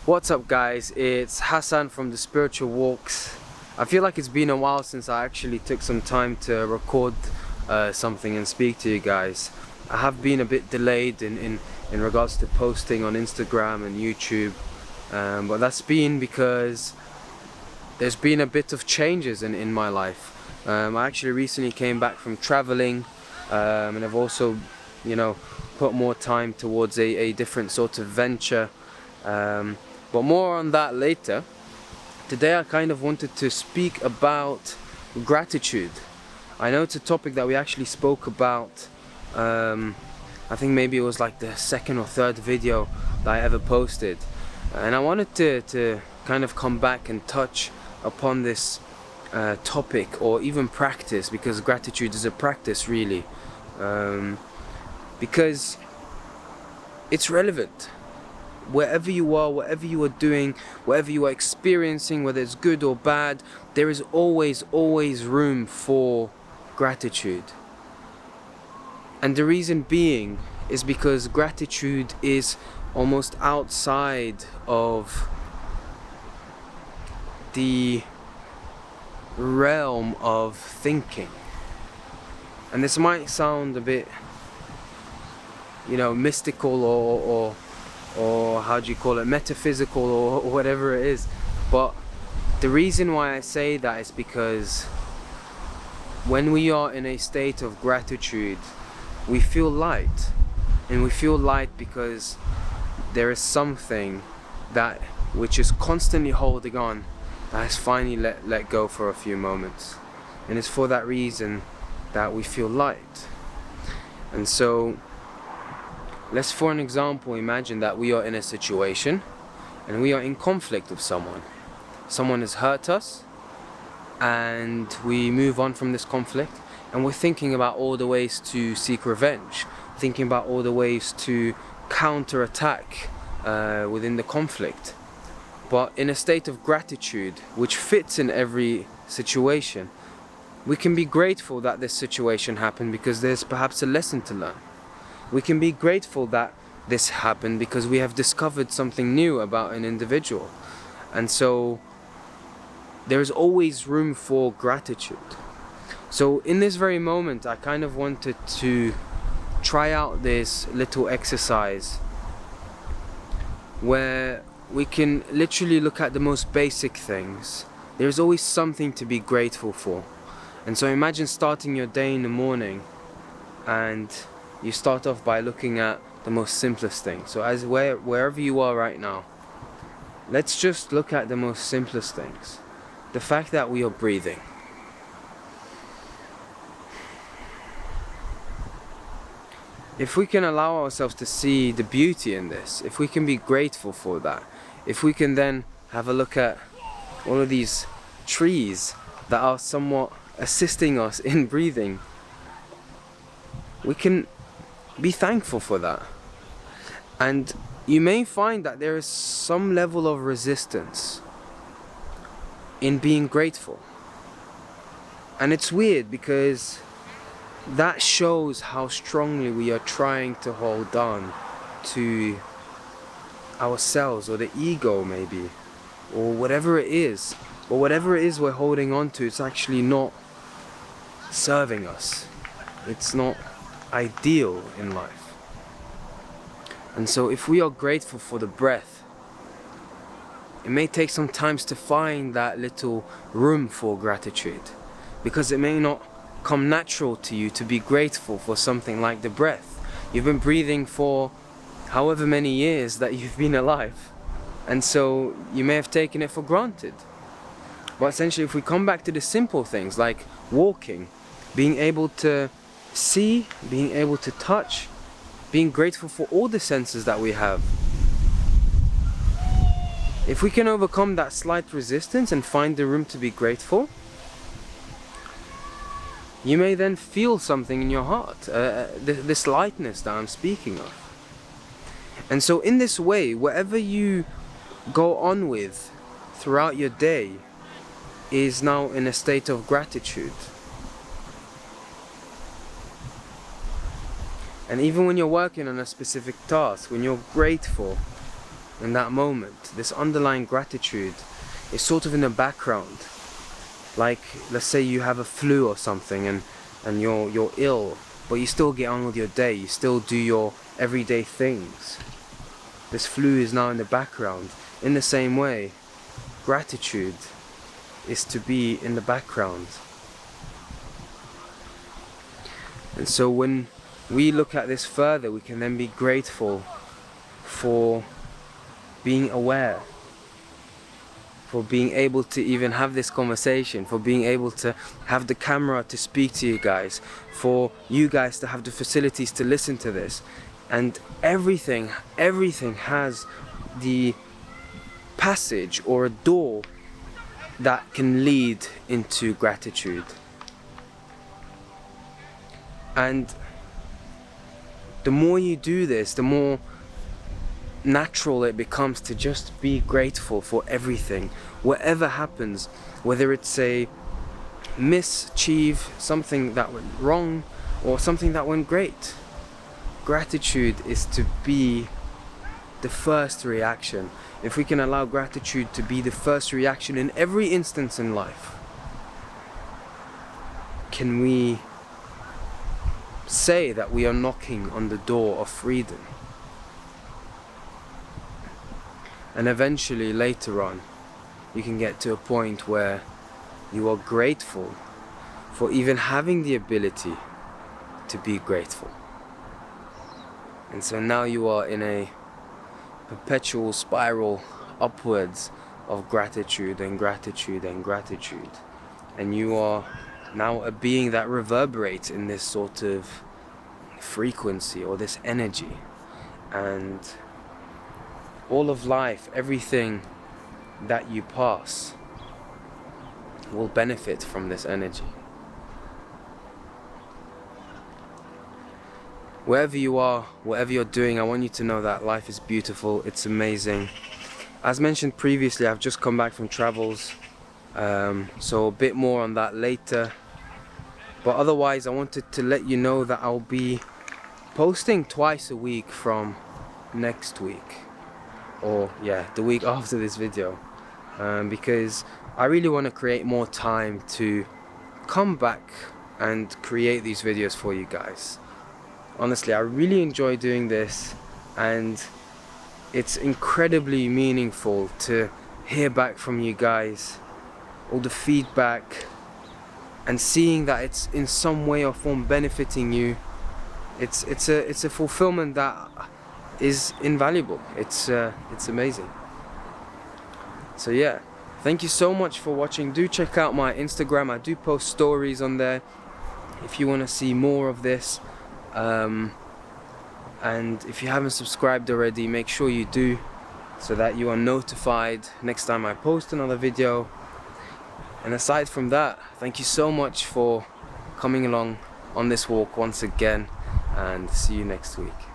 What's up guys, it's Hassan from the Spiritual Walks. I feel like it's been a while since I actually took some time to record something and speak to you guys. I have been a bit delayed in regards to posting on Instagram and YouTube, but that's been because there's been a bit of changes in my life. I actually recently came back from traveling, and I've also, put more time towards a different sort of venture. But more on that later. Today I kind of wanted to speak about gratitude. I know it's a topic that we actually spoke about, I think maybe it was like the second or third video that I ever posted. And I wanted to kind of come back and touch upon this topic, or even practice, because gratitude is a practice really. Because it's relevant. Wherever you are, whatever you are doing, whatever you are experiencing, whether it's good or bad, there is always room for gratitude. And the reason being is because gratitude is almost outside of the realm of thinking. And this might sound a bit, mystical or how do you call it, metaphysical or whatever it is, but the reason why I say that is because when we are in a state of gratitude, we feel light. And we feel light because there is something that which is constantly holding on that has finally let go for a few moments. And it's for that reason that we feel light. And so let's, for an example, imagine that we are in a situation and we are in conflict with someone. Someone has hurt us and we move on from this conflict, and we're thinking about all the ways to seek revenge, thinking about all the ways to counter-attack within the conflict. But in a state of gratitude, which fits in every situation, we can be grateful that this situation happened because there's perhaps a lesson to learn. We can be grateful that this happened because we have discovered something new about an individual. And so there is always room for gratitude. So in this very moment, I kind of wanted to try out this little exercise where we can literally look at the most basic things. There's always something to be grateful for. And so imagine starting your day in the morning and you start off by looking at the most simplest thing. So wherever you are right now, let's just look at the most simplest things. The fact that we are breathing. If we can allow ourselves to see the beauty in this, if we can be grateful for that, if we can then have a look at all of these trees that are somewhat assisting us in breathing, we can be thankful for that. And you may find that there is some level of resistance in being grateful. And it's weird because that shows how strongly we are trying to hold on to ourselves, or the ego maybe, or whatever it is. But whatever it is we're holding on to, it's actually not serving us. It's not ideal in life. And so if we are grateful for the breath, it may take some time to find that little room for gratitude, because it may not come natural to you to be grateful for something like the breath. You've been breathing for however many years that you've been alive, and so you may have taken it for granted. But essentially, if we come back to the simple things like walking, being able to see, being able to touch, being grateful for all the senses that we have. If we can overcome that slight resistance and find the room to be grateful, you may then feel something in your heart, this lightness that I'm speaking of. And so in this way, whatever you go on with throughout your day is now in a state of gratitude. And even when you're working on a specific task, when you're grateful in that moment, this underlying gratitude is sort of in the background. Like, let's say you have a flu or something and you're ill, but you still get on with your day, you still do your everyday things. This flu is now in the background. In the same way, gratitude is to be in the background. And so when we look at this further, we can then be grateful for being aware, for being able to even have this conversation, for being able to have the camera to speak to you guys, for you guys to have the facilities to listen to this. And everything has the passage or a door that can lead into gratitude. And the more you do this, the more natural it becomes to just be grateful for everything, whatever happens, whether it's a mischieve, something that went wrong, or something that went great. Gratitude is to be the first reaction. If we can allow gratitude to be the first reaction in every instance in life, can we say that we are knocking on the door of freedom? And eventually, later on, you can get to a point where you are grateful for even having the ability to be grateful. And so now you are in a perpetual spiral upwards of gratitude and gratitude and gratitude. And you are now a being that reverberates in this sort of frequency or this energy. And all of life, everything that you pass, will benefit from this energy. Wherever you are, whatever you're doing, I want you to know that life is beautiful, it's amazing. As mentioned previously, I've just come back from travels, so a bit more on that later. But otherwise, I wanted to let you know that I'll be posting twice a week from next week. Or yeah, the week after this video. Because I really want to create more time to come back and create these videos for you guys. Honestly, I really enjoy doing this, and it's incredibly meaningful to hear back from you guys, all the feedback, and seeing that it's in some way or form benefiting you. It's a fulfillment that is invaluable. It's amazing. So yeah, thank you so much for watching. Do check out my Instagram. I do post stories on there if you want to see more of this. And if you haven't subscribed already, make sure you do, so that you are notified next time I post another video. And aside from that, thank you so much for coming along on this walk once again, and see you next week.